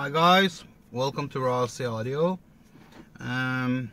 Hi guys, welcome to Rossi Audio. I'm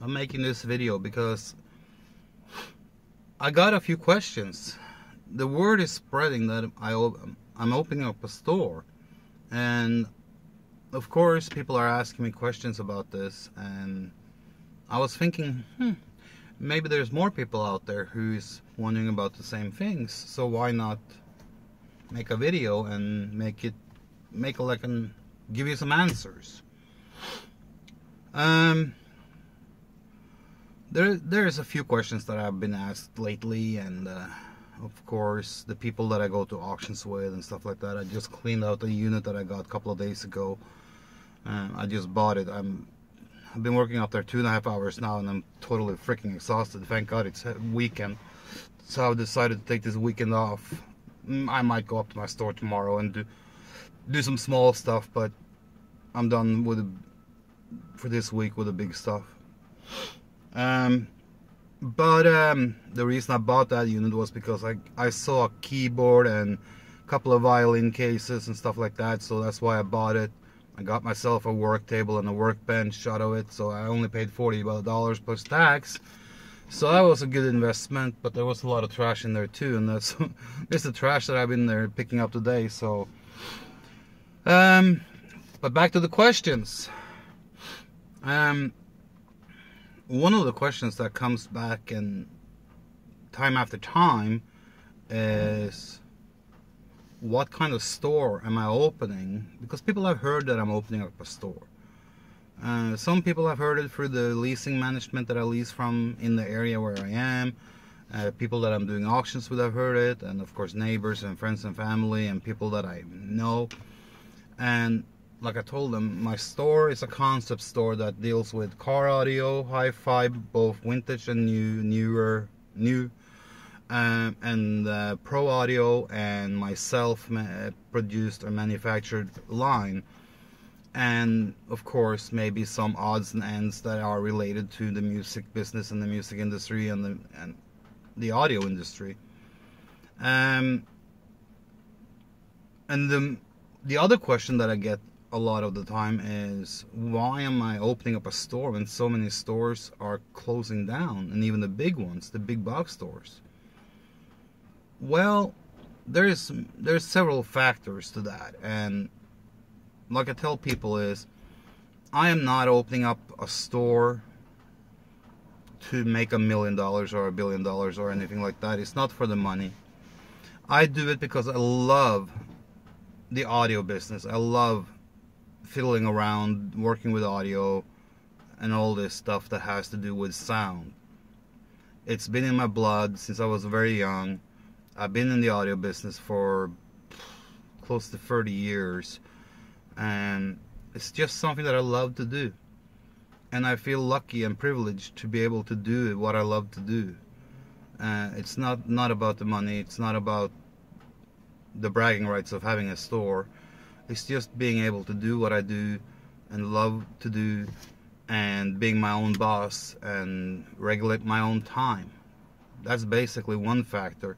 making this video because I got a few questions. The word is spreading that I'm opening up a store, and of course people are asking me questions about this, and I was thinking, maybe there's more people out there who's wondering about the same things, so why not make a video and give you some answers. There's a few questions that I've been asked lately, and of course the people that I go to auctions with and stuff like that. I just cleaned out a unit that I got a couple of days ago. I just bought it. I've been working out there 2.5 hours now, and I'm totally freaking exhausted. Thank God it's a weekend, so I decided to take this weekend off. I might go up to my store tomorrow and do some small stuff, but I'm done for this week with the big stuff. The reason I bought that unit was because I saw a keyboard and a couple of violin cases and stuff like that, so that's why I bought it. I got myself a work table and a workbench out of it, so I only paid $40 plus tax. So that was a good investment, but there was a lot of trash in there too, and that's it's the trash that I've been there picking up today. So but back to the questions. One of the questions that comes back and time after time is, what kind of store am I opening? Because people have heard that I'm opening up a store. Some people have heard it through the leasing management that I lease from in the area where I am. People that I'm doing auctions with have heard it, and of course neighbors and friends and family and people that I know. And like I told them, my store is a concept store that deals with car audio, hi-fi, both vintage and new, and pro audio, and my self-produced or manufactured line. And of course maybe some odds and ends that are related to the music business and the music industry and the audio industry. And the other question that I get a lot of the time is, why am I opening up a store when so many stores are closing down, and even the big ones, the big box stores? Well, there's several factors to that, and like I tell people is, I am not opening up a store to make $1 million or $1 billion or anything like that. It's not for the money. I do it because I love the audio business. I love fiddling around, working with audio and all this stuff that has to do with sound. It's been in my blood since I was very young. I've been in the audio business for close to 30 years. And it's just something that I love to do, and I feel lucky and privileged to be able to do what I love to do. It's not about the money. It's not about the bragging rights of having a store. It's just being able to do what I do and love to do, and being my own boss and regulate my own time. That's basically one factor.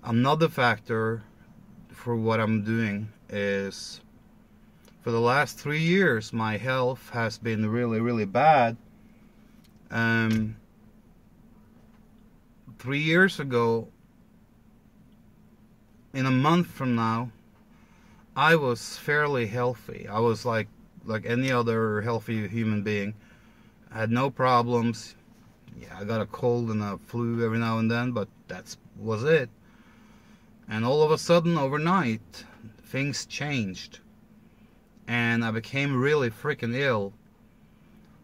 Another factor for what I'm doing is, for the last 3 years, my health has been really, really bad. 3 years ago, in a month from now, I was fairly healthy. I was like any other healthy human being. I had no problems. Yeah, I got a cold and a flu every now and then, but that was it. And all of a sudden, overnight, things changed. And I became really freaking ill,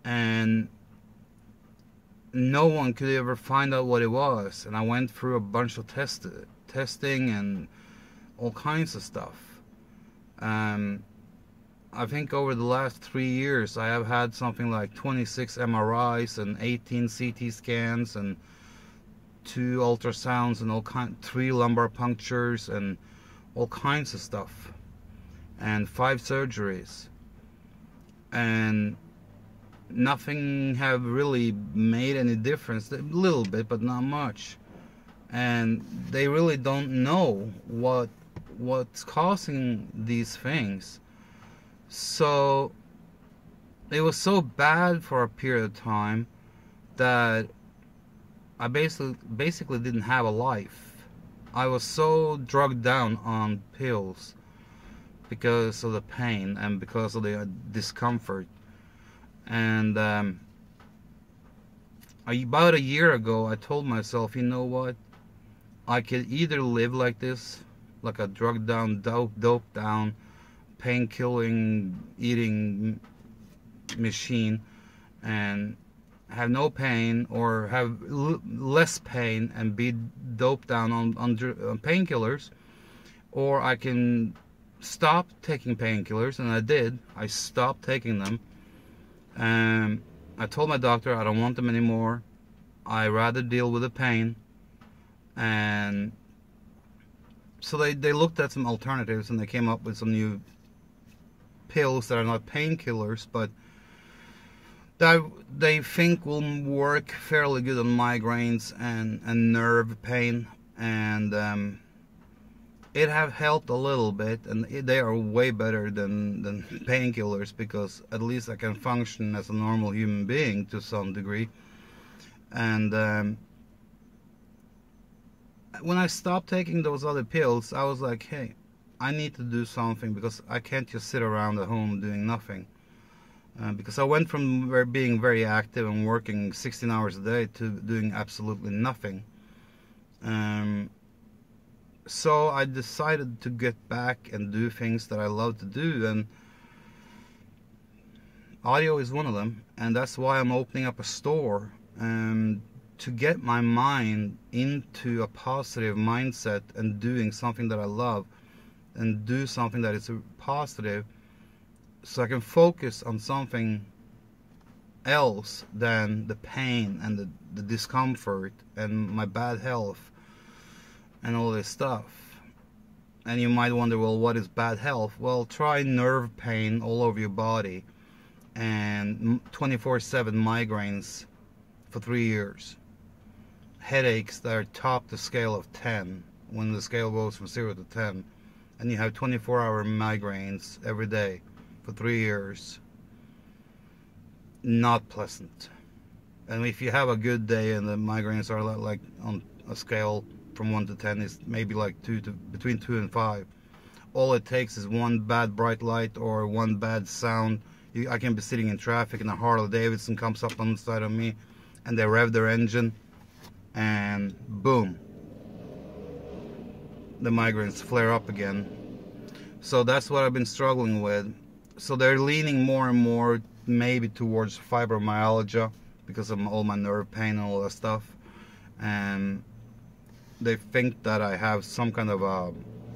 and no one could ever find out what it was. And I went through a bunch of testing and all kinds of stuff. I think over the last 3 years I have had something like 26 MRIs and 18 CT scans and 2 ultrasounds and 3 lumbar punctures and all kinds of stuff, and 5 surgeries, and nothing have really made any difference. A little bit, but not much. And they really don't know what's causing these things. So it was so bad for a period of time that I basically didn't have a life. I was so drugged down on pills because of the pain and because of the discomfort. And about a year ago, I told myself, you know what? I could either live like this, like a drugged down, doped down, pain-killing, eating machine, and have no pain, or have less pain and be doped down on painkillers, or I can stop taking painkillers, and I did. I stopped taking them. I told my doctor I don't want them anymore. I rather deal with the pain. And so they looked at some alternatives, and they came up with some new pills that are not painkillers, but that they think will work fairly good on migraines and nerve pain. And it have helped a little bit, and they are way better than painkillers, because at least I can function as a normal human being to some degree. And when I stopped taking those other pills, I was like, hey, I need to do something, because I can't just sit around at home doing nothing. Because I went from being very active and working 16 hours a day to doing absolutely nothing. So I decided to get back and do things that I love to do, and audio is one of them. And that's why I'm opening up a store, to get my mind into a positive mindset and doing something that I love, and do something that is positive, so I can focus on something else than the pain and the discomfort and my bad health and all this stuff. And you might wonder, well, what is bad health? Well, try nerve pain all over your body and 24/7 migraines for 3 years. Headaches that are top the scale of 10, when the scale goes from 0 to 10. And you have 24-hour migraines every day for 3 years. Not pleasant. And if you have a good day and the migraines are like on a scale from 1 to 10, is maybe like between 2 and 5. All it takes is one bad bright light or one bad sound. I can be sitting in traffic and a Harley Davidson comes up on the side of me, and they rev their engine, and boom, the migraines flare up again. So that's what I've been struggling with. So they're leaning more and more maybe towards fibromyalgia, because of all my nerve pain and all that stuff. And they think that I have some kind of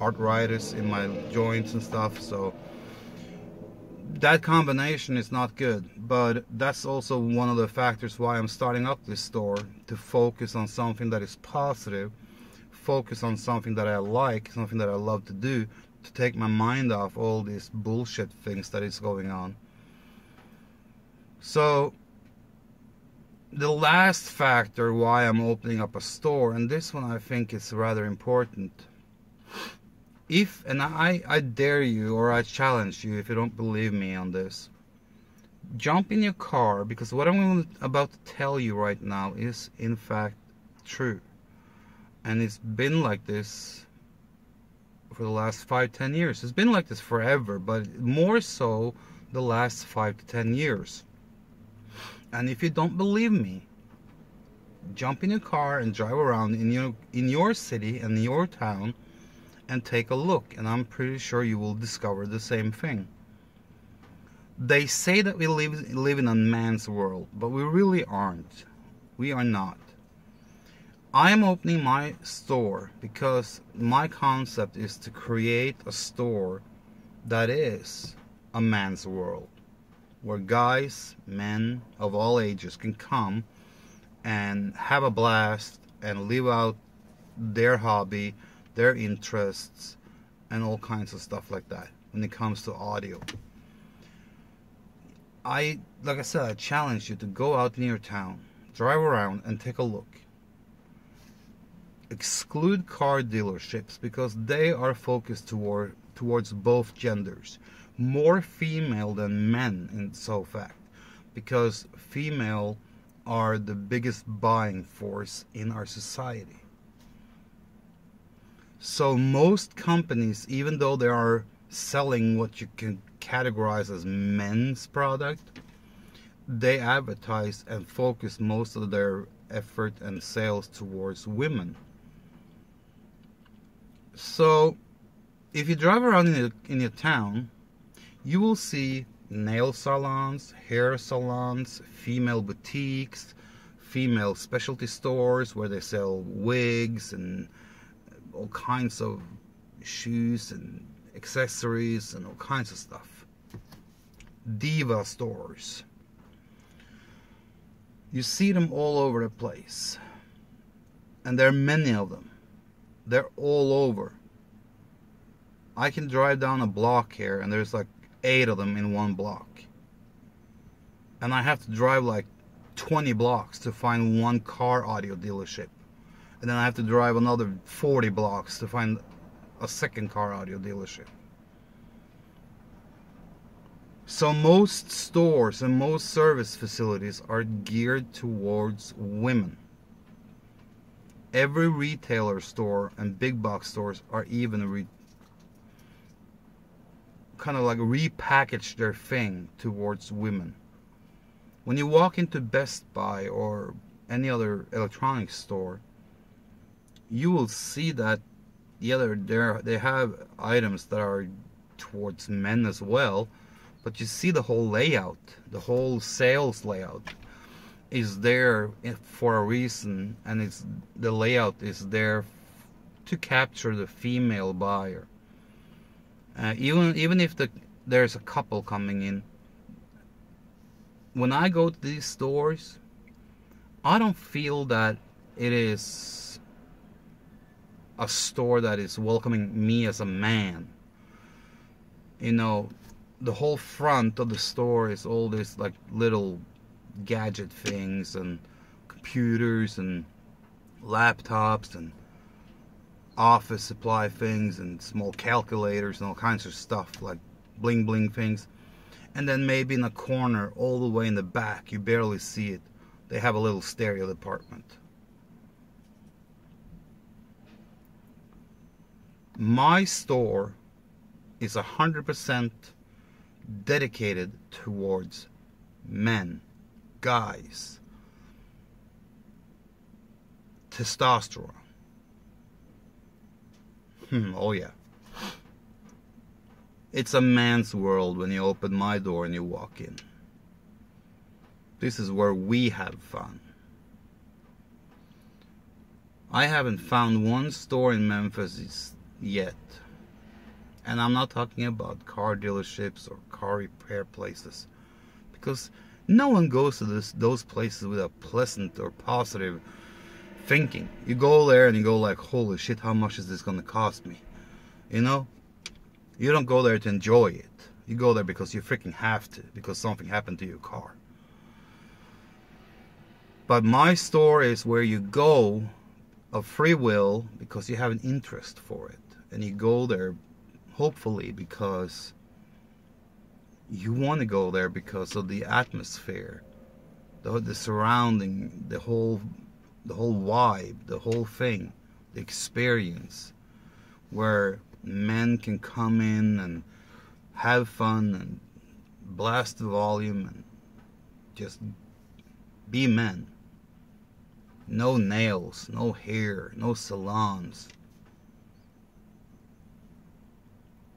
arthritis in my joints and stuff. So that combination is not good. But that's also one of the factors why I'm starting up this store, to focus on something that is positive, focus on something that I like, something that I love to do, to take my mind off all these bullshit things that is going on. So the last factor why I'm opening up a store, and this one I think is rather important. And I dare you, or I challenge you, if you don't believe me on this, jump in your car, because what I'm about to tell you right now is in fact true. And it's been like this for the last 5-10 years. It's been like this forever, but more so the last 5 to 10 years. And if you don't believe me, jump in your car and drive around in your city and your town and take a look, and I'm pretty sure you will discover the same thing. They say that we live in a man's world, but we really aren't. We are not. I am opening my store because my concept is to create a store that is a man's world, where guys, men of all ages can come and have a blast and live out their hobby, their interests, and all kinds of stuff like that when it comes to audio. Like I said, I challenge you to go out in your town, drive around and take a look. Exclude car dealerships, because they are focused towards both genders. more female than men in so fact, because female are the biggest buying force in our society. So most companies, even though they are selling what you can categorize as men's product, they advertise and focus most of their effort and sales towards women. So if you drive around in your town, you will see nail salons, hair salons, female boutiques, female specialty stores where they sell wigs and all kinds of shoes and accessories and all kinds of stuff. Diva stores. You see them all over the place. And there are many of them. They're all over. I can drive down a block here and there's like 8 of them in one block. And I have to drive like 20 blocks to find one car audio dealership. And then I have to drive another 40 blocks to find a second car audio dealership. So most stores and most service facilities are geared towards women. Every retailer store and big box stores are even kind of like repackage their thing towards women. When you walk into Best Buy or any other electronics store, you will see that they have items that are towards men as well, but you see the whole layout, the whole sales layout is there for a reason, and the layout is there to capture the female buyer. Even if there's a couple coming in, when I go to these stores, I don't feel that it is a store that is welcoming me as a man. You know, the whole front of the store is all this like little gadget things and computers and laptops and office supply things and small calculators and all kinds of stuff, like bling bling things. And then maybe in a corner all the way in the back, you barely see it, they have a little stereo department. My store is 100% dedicated towards men, guys, testosterone. Oh yeah. It's a man's world when you open my door and you walk in. This is where we have fun. I haven't found one store in Memphis yet. And I'm not talking about car dealerships or car repair places, because no one goes to those places with a pleasant or positive thinking. You go there and you go like, holy shit, how much is this going to cost me? You know? You don't go there to enjoy it. You go there because you freaking have to, because something happened to your car. But my store is where you go of free will because you have an interest for it. And you go there hopefully because you want to go there because of the atmosphere, the surrounding, the whole vibe, the whole thing, the experience, where men can come in and have fun and blast the volume and just be men. No nails, no hair, no salons,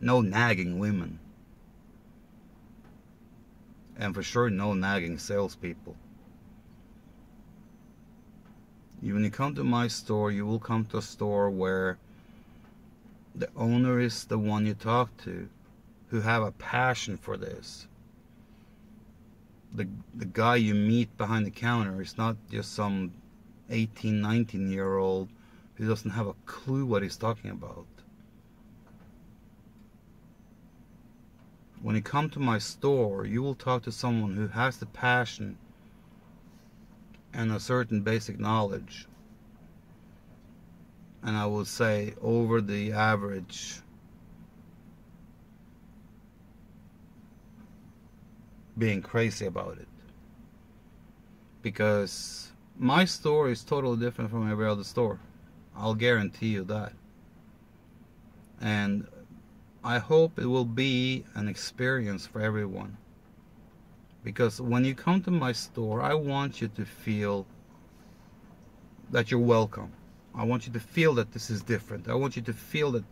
no nagging women, and for sure no nagging salespeople. When you come to my store, you will come to a store where the owner is the one you talk to, who have a passion for this. The guy you meet behind the counter is not just some 18, 19-year-old who doesn't have a clue what he's talking about. When you come to my store, you will talk to someone who has the passion and a certain basic knowledge. And I would say over the average being crazy about it. Because my store is totally different from every other store. I'll guarantee you that. And I hope it will be an experience for everyone. Because when you come to my store, I want you to feel that you're welcome. I want you to feel that this is different. I want you to feel that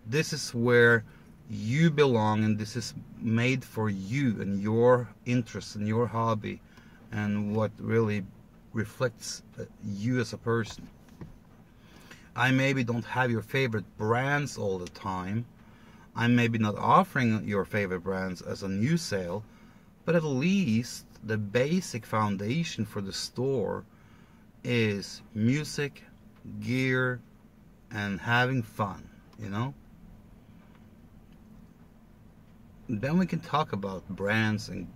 this is where you belong, and this is made for you and your interests and your hobby and what really reflects you as a person. I maybe don't have your favorite brands all the time. I'm maybe not offering your favorite brands as a new sale, but at least the basic foundation for the store is music, gear, and having fun, you know? Then we can talk about brands and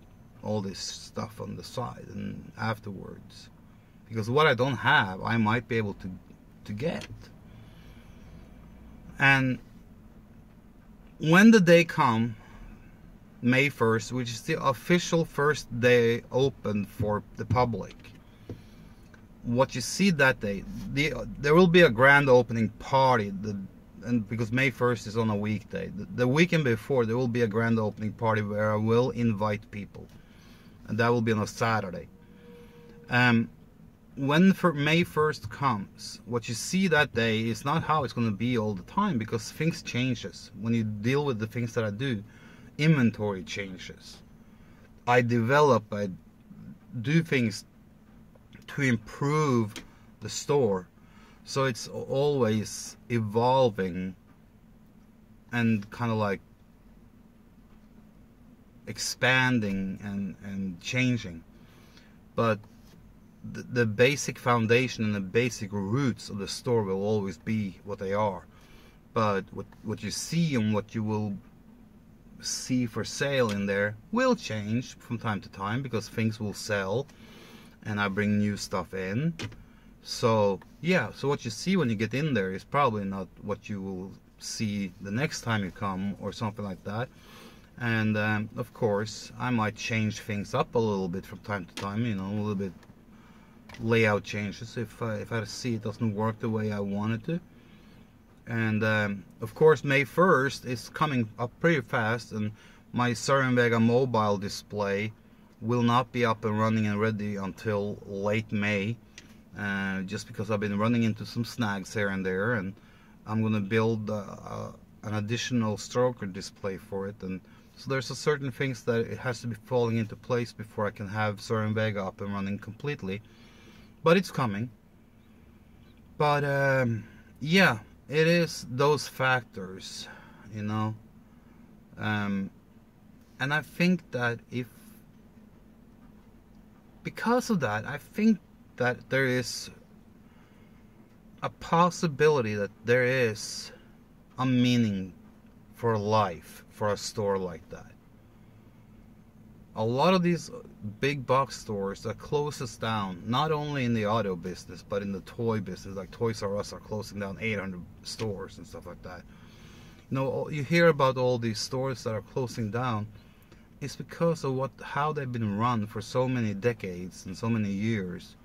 all this stuff on the side and afterwards. Because what I don't have, I might be able to get. And when the day comes, May 1st, which is the official first day open for the public, what you see that day, there will be a grand opening party, and because May 1st is on a weekday, the weekend before there will be a grand opening party where I will invite people, and that will be on a Saturday. When May 1st comes, what you see that day is not how it's going to be all the time, because things changes. When you deal with the things that I do, inventory changes. I do things to improve the store. So it's always evolving and kind of like expanding and changing. But the basic foundation and the basic roots of the store will always be what they are. But what you see and what you will see for sale in there will change from time to time, because things will sell and I bring new stuff in. So yeah, so what you see when you get in there is probably not what you will see the next time you come or something like that. And of course I might change things up a little bit from time to time, you know, a little bit layout changes if I see it doesn't work the way I want it to. And of course May 1st is coming up pretty fast, and my Søren Vega mobile display will not be up and running and ready until late May, just because I've been running into some snags here and there, and I'm going to build an additional stroker display for it. And so there's a certain things that it has to be falling into place before I can have Søren Vega up and running completely, but it's coming. But yeah, it is those factors, you know. And I think that because of that, I think that there is a possibility that there is a meaning for life for a store like that. A lot of these big box stores that close us down, not only in the auto business but in the toy business, like Toys R Us are closing down 800 stores and stuff like that. You know, you hear about all these stores that are closing down. It's because of how they've been run for so many decades and so many years,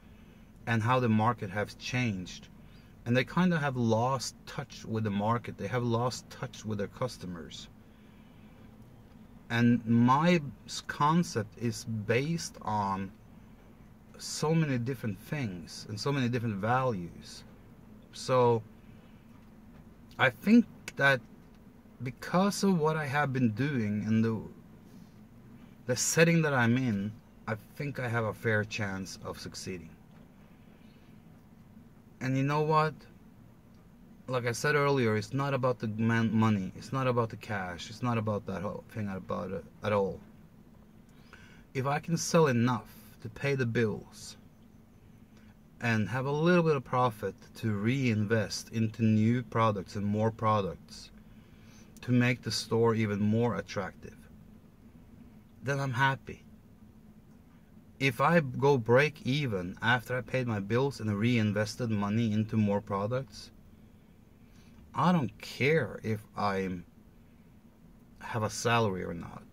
and how the market has changed. And they kind of have lost touch with the market. They have lost touch with their customers. And my concept is based on so many different things and so many different values. So I think that because of what I have been doing and the setting that I'm in, I think I have a fair chance of succeeding. And you know what? Like I said earlier, it's not about the money. It's not about the cash. It's not about that whole thing about it at all. If I can sell enough to pay the bills and have a little bit of profit to reinvest into new products and more products to make the store even more attractive, then I'm happy. If I go break even after I paid my bills and reinvested money into more products, I don't care if I have a salary or not.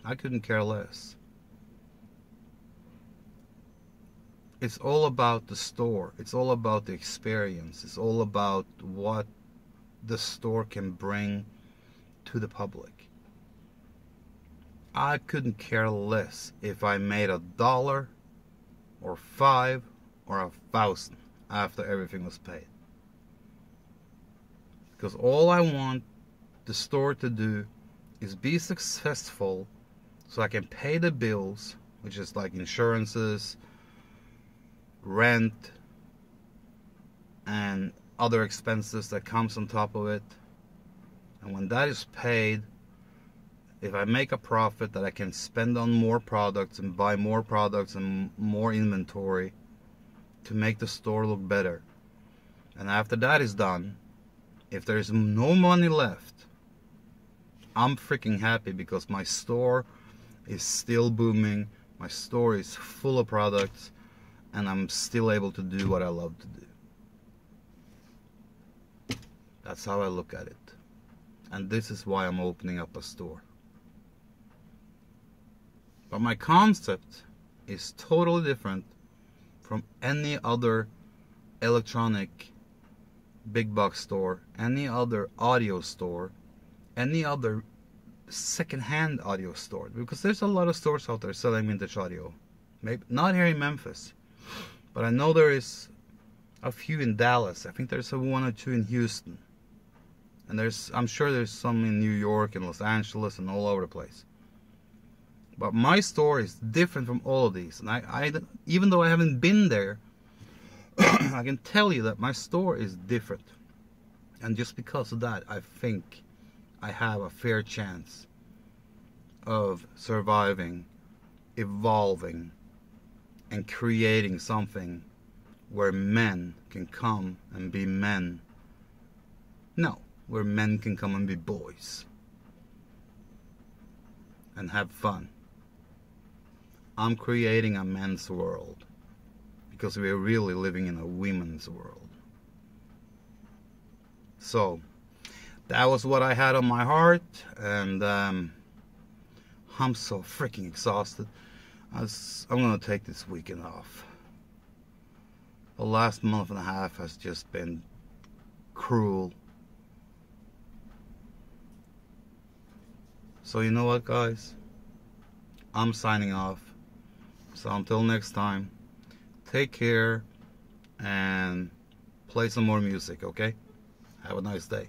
I couldn't care less. It's all about the store. It's all about the experience. It's all about what the store can bring to the public. I couldn't care less if I made $1 or $5 or $1,000 after everything was paid. Because all I want the store to do is be successful so I can pay the bills, which is like insurances, rent, and other expenses that comes on top of it. And when that is paid, if I make a profit that I can spend on more products and buy more products and more inventory to make the store look better. And after that is done, if there's no money left, I'm freaking happy because my store is still booming, my store is full of products, and I'm still able to do what I love to do. That's how I look at it. And this is why I'm opening up a store. But my concept is totally different from any other electronic big box store, any other audio store, any other second-hand audio store. Because there's a lot of stores out there selling vintage audio. Maybe not here in Memphis, but I know there is a few in Dallas. I think there's one or two in Houston. And I'm sure there's some in New York and Los Angeles and all over the place. But my store is different from all of these. And I even though I haven't been there, I can tell you that my store is different. And just because of that, I think I have a fair chance of surviving, evolving, and creating something where men can come and be men. No, where men can come and be boys. And have fun. I'm creating a men's world. Because we're really living in a women's world. So, that was what I had on my heart. And I'm so freaking exhausted. I'm going to take this weekend off. The last month and a half has just been cruel. So you know what, guys? I'm signing off. So until next time, take care and play some more music, okay? Have a nice day.